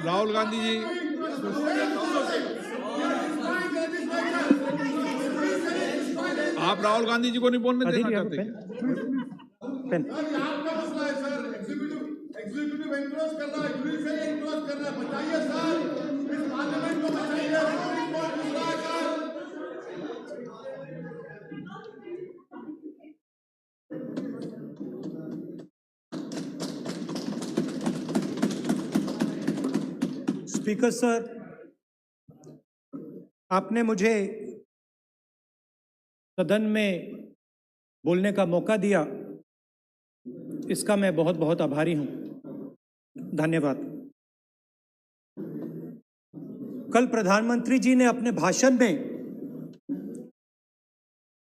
राहुल गांधी जी, आप राहुल गांधी जी को नहीं बोलने देना चाहते क्या? एग्जीक्यूटिव एनक्रोच कर रहा है, जुडिशियल एनक्रोच कर रहा है, बताइए सर, इस पार्लियामेंट को बताइए, सुप्रीम कोर्ट घुस रहा है सर। स्पीकर सर, आपने मुझे सदन में बोलने का मौका दिया, इसका मैं बहुत बहुत आभारी हूं। धन्यवाद। कल प्रधानमंत्री जी ने अपने भाषण में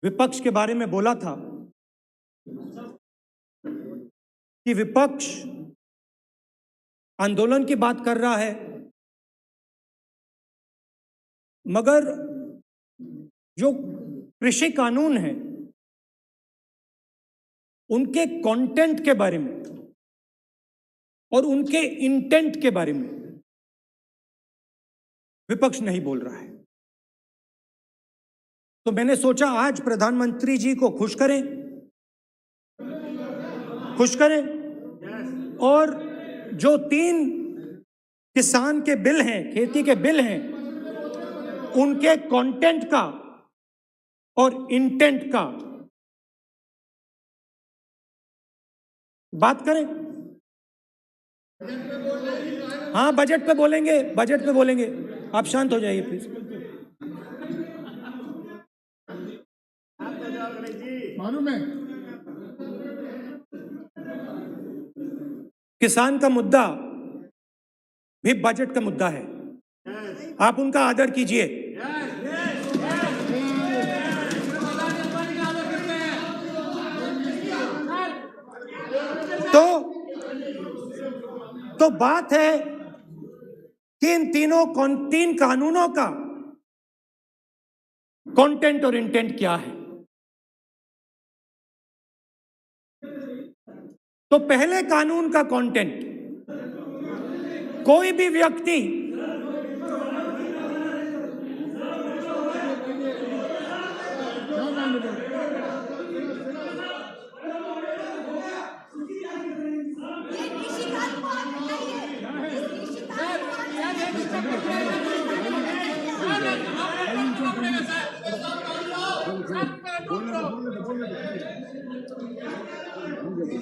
विपक्ष के बारे में बोला था कि विपक्ष आंदोलन की बात कर रहा है, मगर जो कृषि कानून है उनके कंटेंट के बारे में और उनके इंटेंट के बारे में विपक्ष नहीं बोल रहा है। तो मैंने सोचा आज प्रधानमंत्री जी को खुश करें और जो 3 किसान के बिल हैं, खेती के बिल हैं, उनके कंटेंट का और इंटेंट का बात करें। हाँ, बजट पे बोलेंगे। आप शांत हो जाइए प्लीज। मालूम है किसान का मुद्दा भी बजट का मुद्दा है, आप उनका आदर कीजिए। तो बात है कि इन 3 कानूनों का कंटेंट और इंटेंट क्या है। तो पहले कानून का कंटेंट, कोई भी व्यक्ति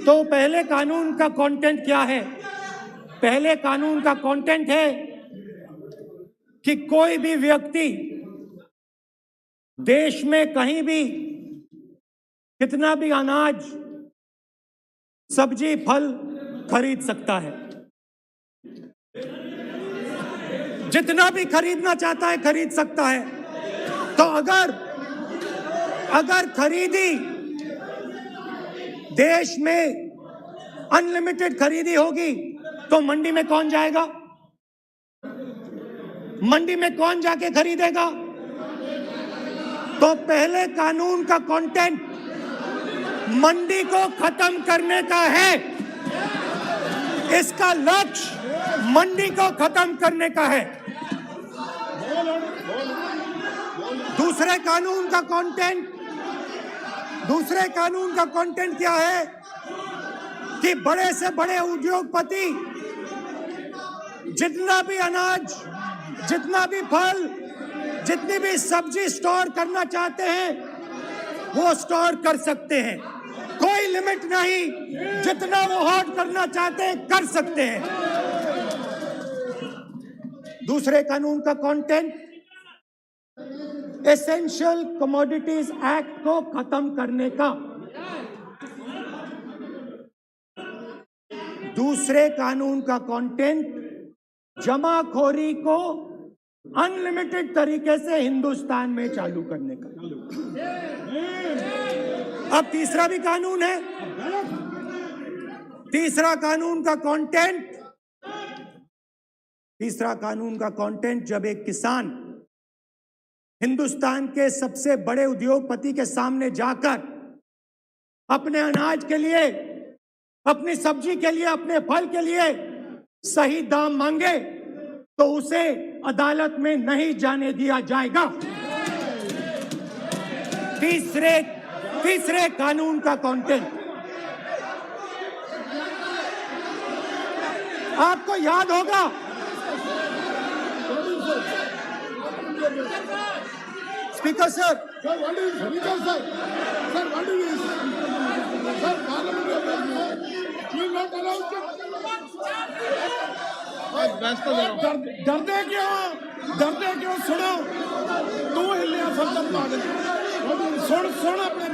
तो पहले कानून का कंटेंट क्या है? पहले कानून का कंटेंट है कि कोई भी व्यक्ति देश में कहीं भी कितना भी अनाज, सब्जी, फल खरीद सकता है, जितना भी खरीदना चाहता है खरीद सकता है। तो अगर खरीदी देश में अनलिमिटेड खरीदी होगी तो मंडी में कौन जाएगा? मंडी में कौन जाके खरीदेगा? तो पहले कानून का कंटेंट मंडी को खत्म करने का है। इसका लक्ष्य मंडी को खत्म करने का है। दूसरे कानून का कंटेंट क्या है कि बड़े से बड़े उद्योगपति जितना भी अनाज, जितना भी फल, जितनी भी सब्जी स्टोर करना चाहते हैं वो स्टोर कर सकते हैं, कोई लिमिट नहीं, जितना वो होल्ड करना चाहते हैं कर सकते हैं। दूसरे कानून का कंटेंट एसेंशियल कमोडिटीज एक्ट को खत्म करने का। दूसरे कानून का कंटेंट जमाखोरी को अनलिमिटेड तरीके से हिंदुस्तान में चालू करने का। अब तीसरा भी कानून है। तीसरा कानून का कंटेंट जब एक किसान हिंदुस्तान के सबसे बड़े उद्योगपति के सामने जाकर अपने अनाज के लिए, अपनी सब्जी के लिए, अपने फल के लिए सही दाम मांगे तो उसे अदालत में नहीं जाने दिया जाएगा। तीसरे कानून का कंटेंट आपको याद होगा, speaker sir, Sir, what is Speaker, sir? Sir, what is this? Sir, Parliament will not allow बहस तो करो। डरते क्यों सुनो तू हिलिया सब पागल सुन अपने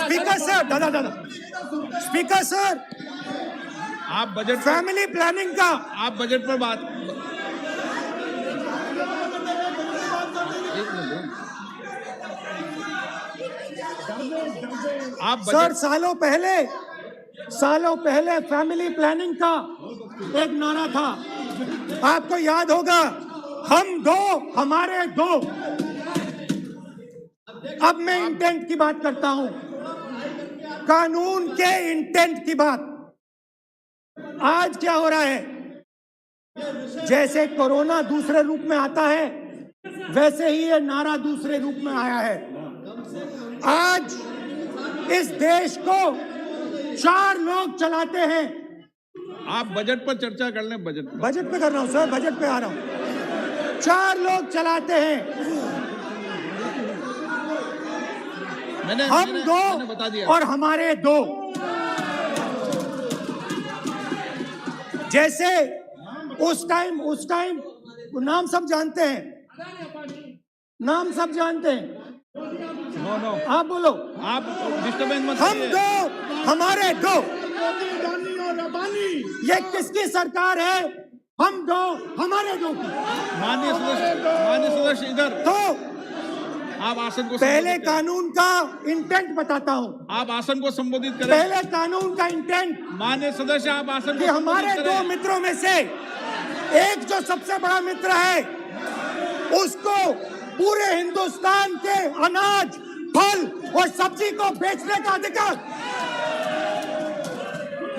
स्पीकर सर, दादा स्पीकर सर, आप बजट फैमिली प्लानिंग का आप बजट पर बात आप सर, बजट सालों पहले फैमिली प्लानिंग का एक नारा था, आपको याद होगा, हम दो हमारे दो। अब मैं इंटेंट की बात करता हूं, कानून के इंटेंट की बात। आज क्या हो रहा है, जैसे कोरोना दूसरे रूप में आता है, वैसे ही ये नारा दूसरे रूप में आया है। आज इस देश को 4 लोग चलाते हैं। आप बजट पर चर्चा कर लें। बजट पे कर रहा हूं सर, बजट पे आ रहा हूं। 4 लोग चलाते हैं, हम मैंने बता दिया। और हमारे 2। जैसे उस टाइम नाम सब जानते हैं, नो आप बोलो। आप डिस्टर्बेंस मत हम करिए। 2 हमारे 2, ये किसकी सरकार है? हम 2 हमारे 2 की। माननीय सदस्य इधर, तो आप आसन को पहले संबोधित करें। कानून का इंटेंट बताता हूं। आप आसन को संबोधित करें। पहले कानून का इंटेंट माननीय सदस्य, आप आसन कि को हमारे संबोधित 2 करें। मित्रों में से एक जो सबसे बड़ा मित्र है, उसको पूरे हिंदुस्तान के अनाज, फल और सब्जी को बेचने का अधिकार।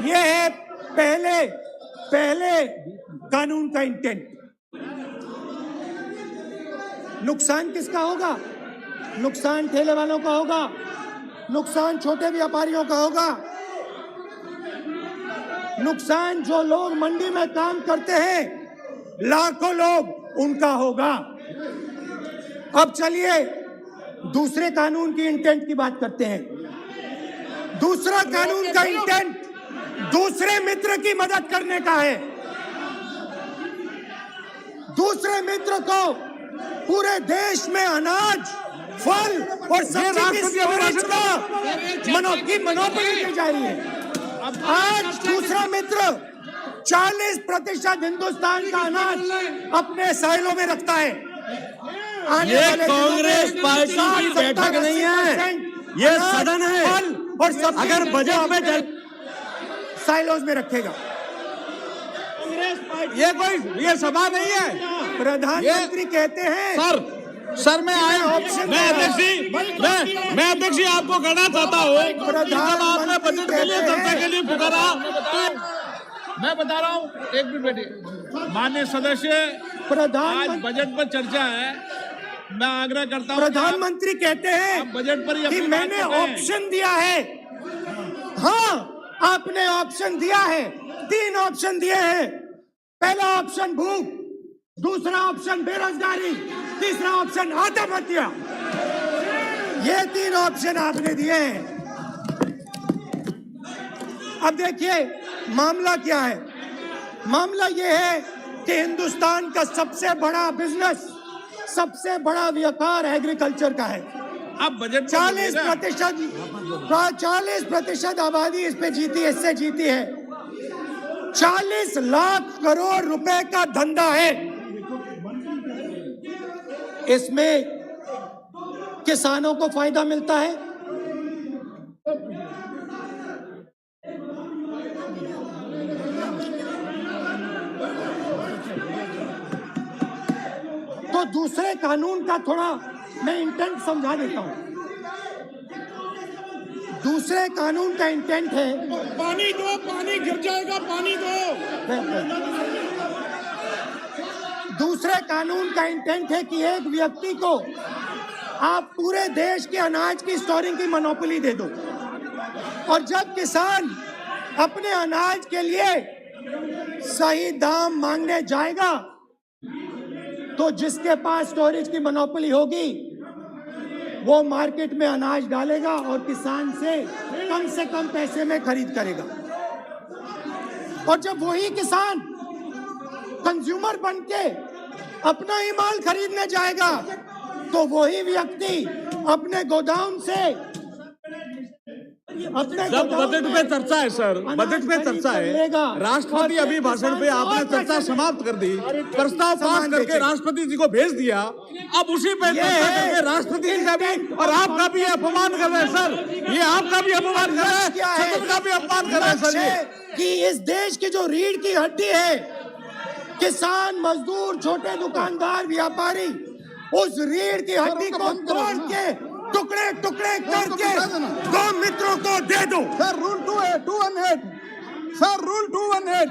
यह है पहले कानून का इंटेंट। नुकसान किसका होगा? नुकसान ठेले वालों का होगा, नुकसान छोटे व्यापारियों का होगा, नुकसान जो लोग मंडी में काम करते हैं, लाखों लोग, उनका होगा। अब चलिए दूसरे कानून की इंटेंट की बात करते हैं। दूसरा कानून का इंटेंट दूसरे मित्र की मदद करने का है। दूसरे मित्र को पूरे देश में अनाज, फल और सब्जी की स्टोरेज की मोनोपोली दी जा रही है। आज दूसरा मित्र 40% हिंदुस्तान का अनाज अपने साइलों में रखता है। ये कांग्रेस पार्टी की बैठक नहीं है, ये सदन है। और सब अगर बजट में साइलोज में रखेगा। ये सभा नहीं है। प्रधानमंत्री कहते हैं सर मैं अध्यक्ष जी आपको कहना चाहता हूँ, आपने बजट के लिए चर्चा के लिए पुकारा। मैं बता रहा हूँ, एक मिनट बैठिए। माननीय सदस्य, आज बजट पर चर्चा है, मैं आग्रह करता हूँ। प्रधानमंत्री कहते हैं बजट पर कि मैंने ऑप्शन दिया है। हाँ, आपने ऑप्शन दिया है। 3 ऑप्शन दिए हैं। पहला ऑप्शन भूख, दूसरा ऑप्शन बेरोजगारी, तीसरा ऑप्शन आत्महत्या। ये 3 ऑप्शन आपने दिए हैं। अब देखिए मामला क्या है। मामला ये है कि हिंदुस्तान का सबसे बड़ा बिजनेस, सबसे बड़ा व्यापार एग्रीकल्चर का है। अब बजट 40% आबादी इस पे जीती है, इससे जीती है। 40 लाख करोड़ रुपए का धंधा है। इसमें किसानों को फायदा मिलता है, तो दूसरे कानून का थोड़ा मैं इंटेंट समझा देता हूं। दूसरे कानून का इंटेंट है, पानी दो, पानी गिर जाएगा, पानी दो। दूसरे कानून का इंटेंट है कि एक व्यक्ति को आप पूरे देश के अनाज की स्टोरिंग की मोनोपोली दे दो, और जब किसान अपने अनाज के लिए सही दाम मांगने जाएगा तो जिसके पास स्टोरेज की मोनोपोली होगी वो मार्केट में अनाज डालेगा और किसान से कम पैसे में खरीद करेगा। और जब वही किसान कंज्यूमर बन के अपना ही माल खरीदने जाएगा तो वही व्यक्ति अपने गोदाम से जब बजट पे चर्चा है सर, बजट पे चर्चा है, राष्ट्रपति अभी भाषण पे आपने चर्चा समाप्त कर दी, प्रस्ताव पास करके राष्ट्रपति जी को भेज दिया, अब उसी पे चर्चा करके राष्ट्रपति जी का भी और आपका भी अपमान कर रहे हैं सर, ये आपका भी अपमान कर रहे हैं, सदन का भी अपमान कर रहे हैं सर। ये कि इस देश की जो रीढ़ की हड्डी है, किसान, मजदूर, छोटे दुकानदार, व्यापारी, उस रीढ़ की हड्डी को तोड़ के टुकड़े टुकड़े करके दो मित्रों को दे दो। Sir rule 218 sir, rule 218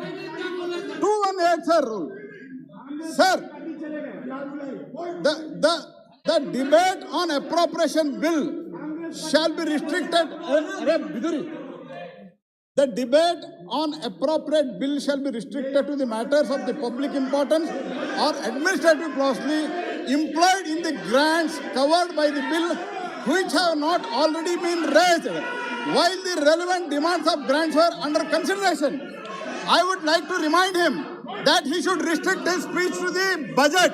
sir, rule sir, the debate on appropriation bill shall be restricted. The debate on appropriate bill shall be restricted to the matters of the public importance or administrative clausely employed in the grants covered by the bill, which have not already been raised, while the relevant demands of grants were under consideration. I would like to remind him that he should restrict his speech to the budget.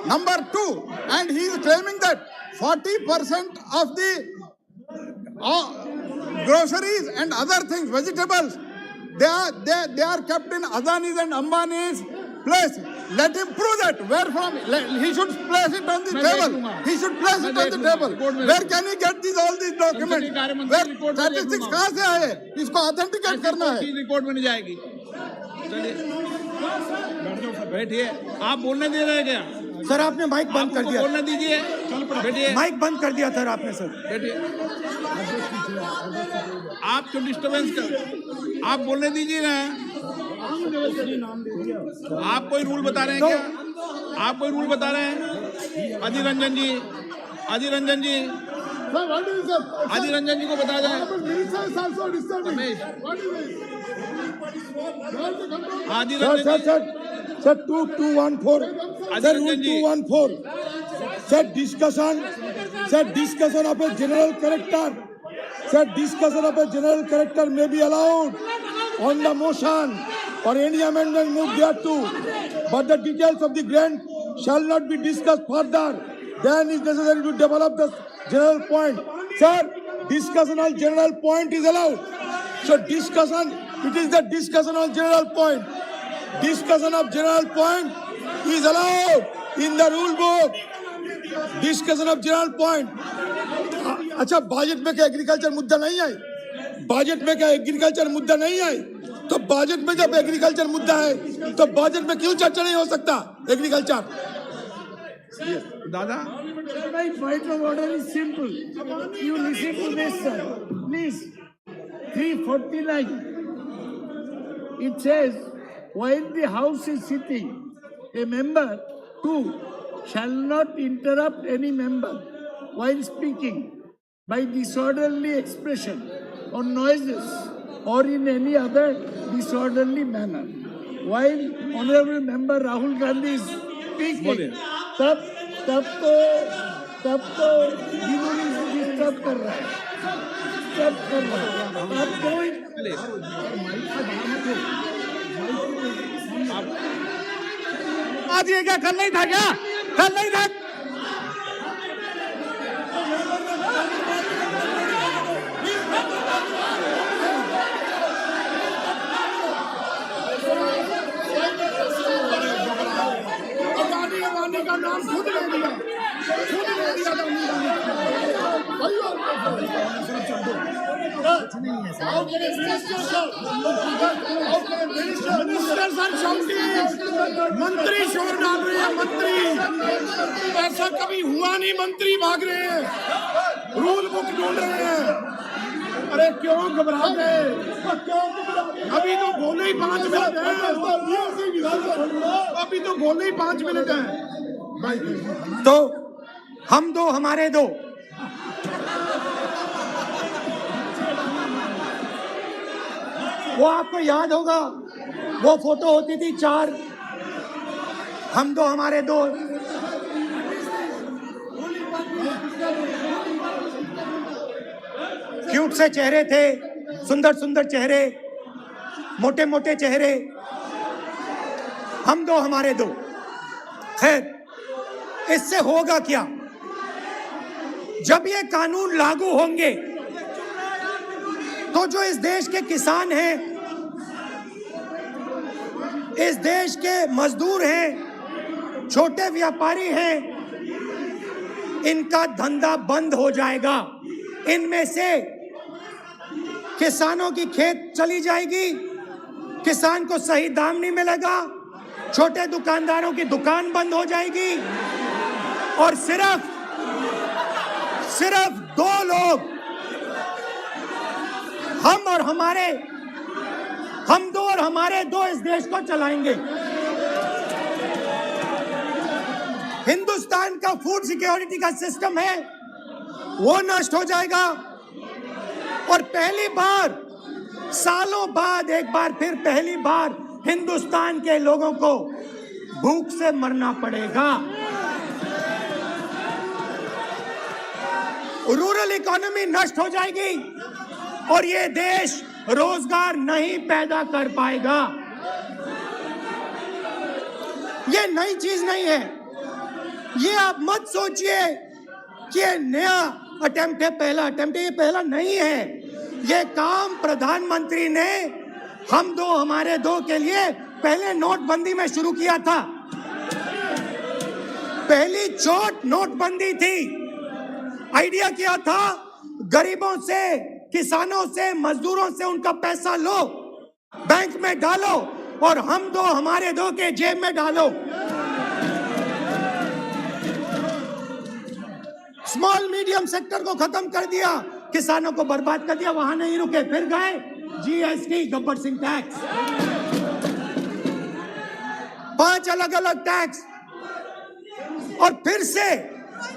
Number 2, and he is claiming that 40% of the groceries and other things, vegetables, they are kept in Adani's and Ambani's place. Let him prove that. Where from? He should place it on the table. He should place it on the table. Where can he get all these documents? Where statistics कहाँ से आए? इसको authenticate करना है। Report में नहीं जाएगी। चलिए बैठिए। आप बोलने दे रहे हैं क्या? सर आपने माइक बंद कर दिया। बोलने दीजिए। बैठिए। माइक बंद कर दिया सर आपने सर। बैठिए। आप क्यों डिस्टर्बेंस कर? आप बोलने दीजिए ना। आप कोई रूल बता रहे हैं क्या? आप कोई रूल बता रहे हैं? अधीर रंजन जी, अधीर रंजन जी, अधीर रंजन जी को बता जाए। अधीर रंजन जी, Sir, 2214. Sir, rule 214. Sir, discussion of a general character. Sir, discussion of a general character may be allowed on the motion or any amendment moved thereto, but the details of the grant shall not be discussed further. Then is necessary to develop the general point. Sir, discussion on general point is allowed. So discussion, it is the discussion on general point. Discussion of general point is allowed in the rule book. Discussion of general point. अच्छा budget में क्या agriculture मुद्दा नहीं है? Budget में क्या agriculture मुद्दा नहीं है? तो बजट में जब एग्रीकल्चर मुद्दा है तो बजट में क्यों चर्चा नहीं हो सकता एग्रीकल्चर? दादा, My point of order is simple. You listen to this, sir. Please. 349. It says, while the House is sitting, a member, 2, shall not interrupt any member while speaking by disorderly expression or noises or in any other disorderly manner. While Honorable Member Rahul Gandhi is speaking, तब तो disturb कर रहा है, आज ये क्या कल नहीं था क्या? कल नहीं था? का नाम खुद ले लिया मंत्री शोर डाल रहे हैं। मंत्री ऐसा कभी हुआ नहीं, मंत्री भाग रहे हैं, रूल बुक ढूंढ रहे हैं। अरे क्यों घबरा गए? अभी तो बोले ही 5 मिनट है। अभी तो बोले ही 5 मिनट है। तो हम दो हमारे दो, वो आपको याद होगा, वो फोटो होती थी 4, हम दो हमारे दो। क्यूट से चेहरे थे, सुंदर सुंदर चेहरे, मोटे मोटे चेहरे, हम दो हमारे दो। खैर, इससे होगा क्या? जब ये कानून लागू होंगे तो जो इस देश के किसान हैं, इस देश के मजदूर हैं, छोटे व्यापारी हैं, इनका धंधा बंद हो जाएगा। इनमें से किसानों की खेत चली जाएगी, किसान को सही दाम नहीं मिलेगा, छोटे दुकानदारों की दुकान बंद हो जाएगी और सिर्फ 2 लोग, हम दो और हमारे दो इस देश को चलाएंगे। हिंदुस्तान का फूड सिक्योरिटी का सिस्टम है वो नष्ट हो जाएगा और पहली बार सालों बाद एक बार फिर पहली बार हिंदुस्तान के लोगों को भूख से मरना पड़ेगा। रूरल इकोनॉमी नष्ट हो जाएगी और ये देश रोजगार नहीं पैदा कर पाएगा। ये नई चीज नहीं है, ये आप मत सोचिए कि ये नया अटेम्प्ट है, पहला अटेम्प्ट है, ये पहला नहीं है। ये काम प्रधानमंत्री ने हम दो हमारे दो के लिए पहले नोटबंदी में शुरू किया था। पहली चोट नोटबंदी थी। आइडिया क्या था? गरीबों से, किसानों से, मजदूरों से उनका पैसा लो, बैंक में डालो और हम दो हमारे दो के जेब में डालो। स्मॉल मीडियम सेक्टर को खत्म कर दिया, किसानों को बर्बाद कर दिया। वहां नहीं रुके, फिर गए जीएसटी, गब्बर सिंह टैक्स, 5 अलग अलग टैक्स और फिर से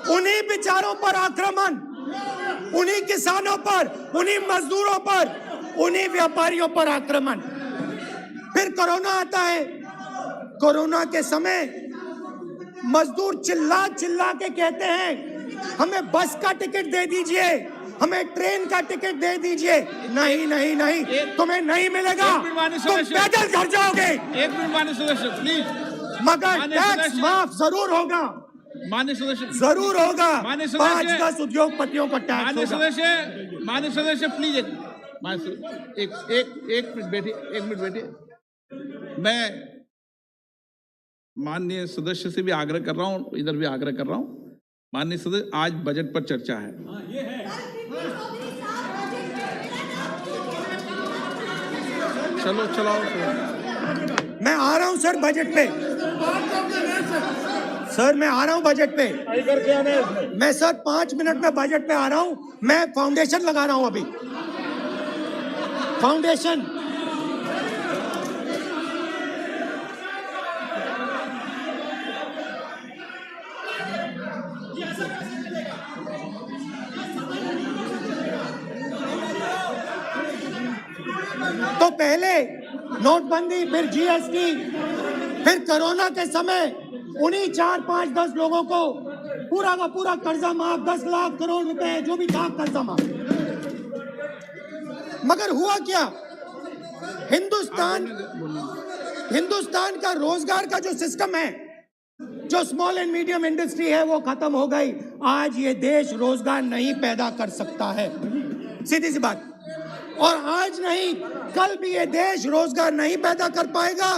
उन्हीं बेचारों पर आक्रमण, उन्हीं किसानों पर, उन्हीं मजदूरों पर, उन्हीं व्यापारियों पर आक्रमण। फिर कोरोना आता है। कोरोना के समय मजदूर चिल्ला चिल्ला के कहते हैं हमें बस का टिकट दे दीजिए, हमें ट्रेन का टिकट दे दीजिए। नहीं नहीं नहीं, तुम्हें नहीं मिलेगा, तुम पैदल घर जाओगे। 1 मिनट माननीय सदस्य प्लीज। मगर टैक्स माफ जरूर होगा, माननीय सदस्य जरूर होगा। माननीय सदस्य, 5-10 उद्योगपतियों को टैक्स होगा। माननीय सदस्य प्लीज एक मिनट बैठिए, 1 मिनट बैठिए। मैं माननीय सदस्य से भी आग्रह कर रहा हूं, इधर भी आग्रह कर रहा हूं। माननीय सदस्य, आज बजट पर चर्चा है। चलो चलाओ। मैं आ रहा हूं सर बजट पे, सर मैं आ रहा हूं बजट पे। मैं सर 5 मिनट में बजट पे आ रहा हूं। मैं फाउंडेशन लगा रहा हूं अभी, फाउंडेशन। तो पहले नोटबंदी, फिर जीएसटी, फिर कोरोना के समय उन्हीं 4, 5, 10 लोगों को पूरा का पूरा कर्जा माफ, 10 लाख करोड़ रुपए जो भी था कर्जा माफ। मगर हुआ क्या? हिंदुस्तान का रोजगार का जो सिस्टम है, जो स्मॉल एंड मीडियम इंडस्ट्री है, वो खत्म हो गई। आज ये देश रोजगार नहीं पैदा कर सकता है, सीधी सी बात। और आज नहीं, कल भी ये देश रोजगार नहीं पैदा कर पाएगा,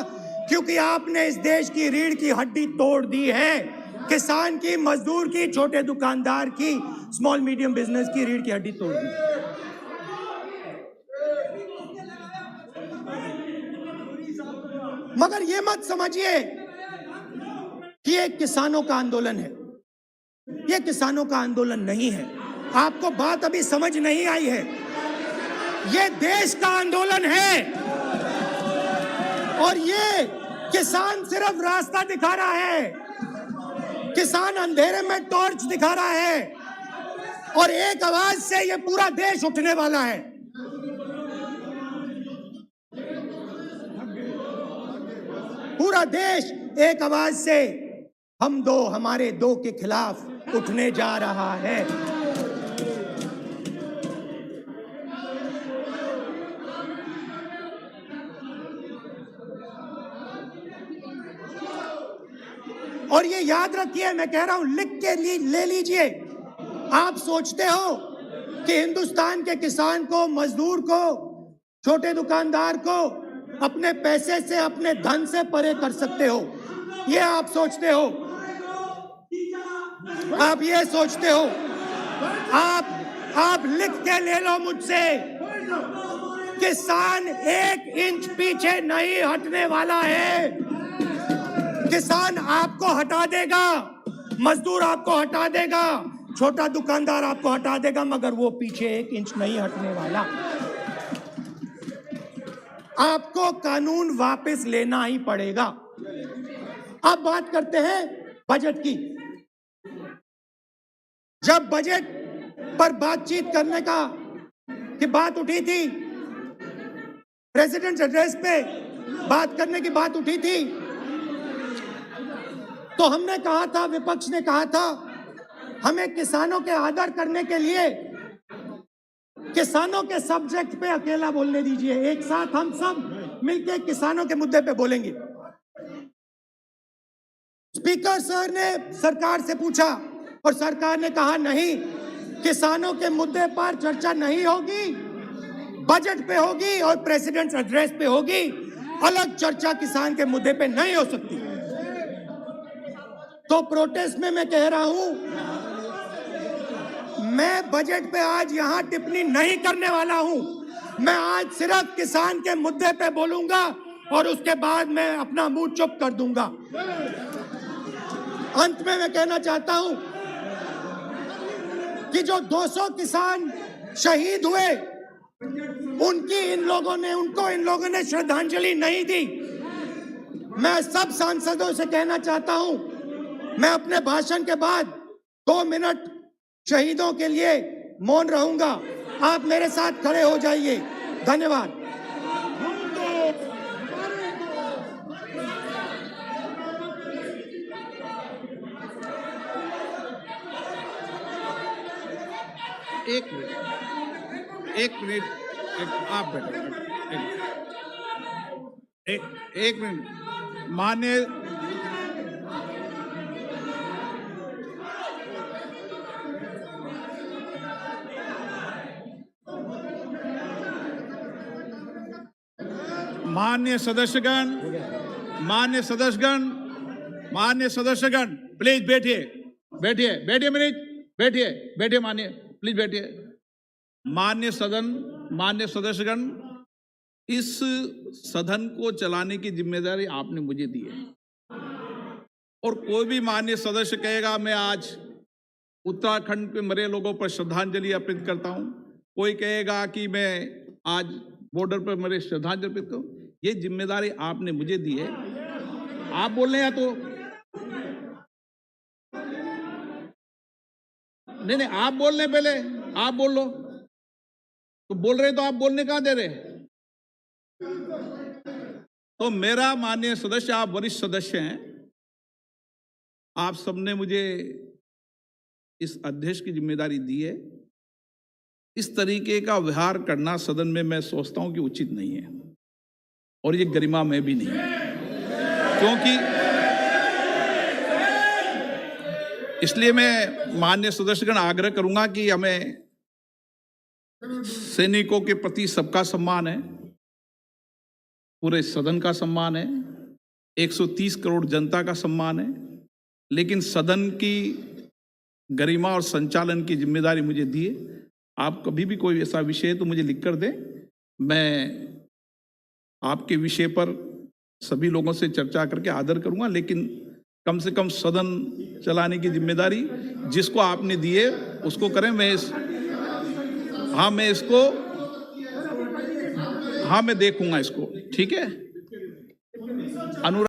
क्योंकि आपने इस देश की रीढ़ की हड्डी तोड़ दी है। किसान की, मजदूर की, छोटे दुकानदार की, स्मॉल मीडियम बिजनेस की रीढ़ की हड्डी तोड़ दी। मगर ये मत समझिए कि ये किसानों का आंदोलन है। ये किसानों का आंदोलन नहीं है। आपको बात अभी समझ नहीं आई है। ये देश का आंदोलन है और ये किसान सिर्फ रास्ता दिखा रहा है, किसान अंधेरे में टॉर्च दिखा रहा है, और एक आवाज से ये पूरा देश उठने वाला है। पूरा देश एक आवाज से हम दो हमारे दो के खिलाफ उठने जा रहा है। और ये याद रखिए, मैं कह रहा हूं, लिख के ले लीजिए। आप सोचते हो कि हिंदुस्तान के किसान को, मजदूर को, छोटे दुकानदार को अपने पैसे से, अपने धन से परे कर सकते हो, ये आप सोचते हो, आप ये सोचते हो। आप लिख के ले लो मुझसे, किसान 1 इंच पीछे नहीं हटने वाला है। किसान आपको हटा देगा, मजदूर आपको हटा देगा, छोटा दुकानदार आपको हटा देगा, मगर वो पीछे 1 इंच नहीं हटने वाला। आपको कानून वापस लेना ही पड़ेगा। अब बात करते हैं बजट की। जब बजट पर बातचीत करने की बात उठी थी, प्रेसिडेंट एड्रेस पे बात करने की बात उठी थी, तो हमने कहा था, विपक्ष ने कहा था, हमें किसानों के आदर करने के लिए किसानों के सब्जेक्ट पे अकेला बोलने दीजिए, एक साथ हम सब मिलकर किसानों के मुद्दे पे बोलेंगे। स्पीकर सर ने सरकार से पूछा और सरकार ने कहा नहीं, किसानों के मुद्दे पर चर्चा नहीं होगी, बजट पे होगी और प्रेसिडेंट एड्रेस पे होगी, अलग चर्चा किसान के मुद्दे पे नहीं हो सकती। तो प्रोटेस्ट में मैं कह रहा हूं, मैं बजट पे आज यहां टिप्पणी नहीं करने वाला हूं। मैं आज सिर्फ किसान के मुद्दे पे बोलूंगा और उसके बाद मैं अपना मुंह चुप कर दूंगा। अंत में मैं कहना चाहता हूं कि जो 200 किसान शहीद हुए, उनको इन लोगों ने श्रद्धांजलि नहीं दी। मैं सब सांसदों से कहना चाहता हूं, मैं अपने भाषण के बाद 2 मिनट शहीदों के लिए मौन रहूंगा। आप मेरे साथ खड़े हो जाइए। धन्यवाद। एक मिनट, आप बैठो। एक मिनट। मान्य सदस्यगण, प्लीज बैठिए मान्य, प्लीज बैठिए। मान्य सदस्यगण, इस सदन को चलाने की जिम्मेदारी आपने मुझे दी है, और कोई भी मान्य सदस्य कहेगा मैं आज उत्तराखंड के मरे लोगों पर श्रद्धांजलि अर्पित करता हूं, कोई कहेगा कि मैं आज बॉर्डर पर मरे श्रद्धांजलि अर्पित करूं, ये जिम्मेदारी आपने मुझे दी है। आप बोल रहे हैं तो नहीं, आप बोल रहे, पहले आप बोल लो। तो बोल रहे तो आप बोलने कहां दे रहे? तो मेरा माननीय सदस्य, आप वरिष्ठ सदस्य हैं, आप सबने मुझे इस अध्यक्ष की जिम्मेदारी दी है। इस तरीके का व्यवहार करना सदन में मैं सोचता हूं कि उचित नहीं है, और ये गरिमा में भी नहीं है, क्योंकि इसलिए मैं माननीय सदस्यगण आग्रह करूंगा कि हमें सैनिकों के प्रति सबका सम्मान है, पूरे सदन का सम्मान है, 130 करोड़ जनता का सम्मान है, लेकिन सदन की गरिमा और संचालन की जिम्मेदारी मुझे दी है। आप कभी भी कोई ऐसा विषय है तो मुझे लिख कर दें, मैं आपके विषय पर सभी लोगों से चर्चा करके आदर करूंगा, लेकिन कम से कम सदन चलाने की जिम्मेदारी जिसको आपने दी है उसको करें। मैं देखूंगा इसको, ठीक है। अनुराग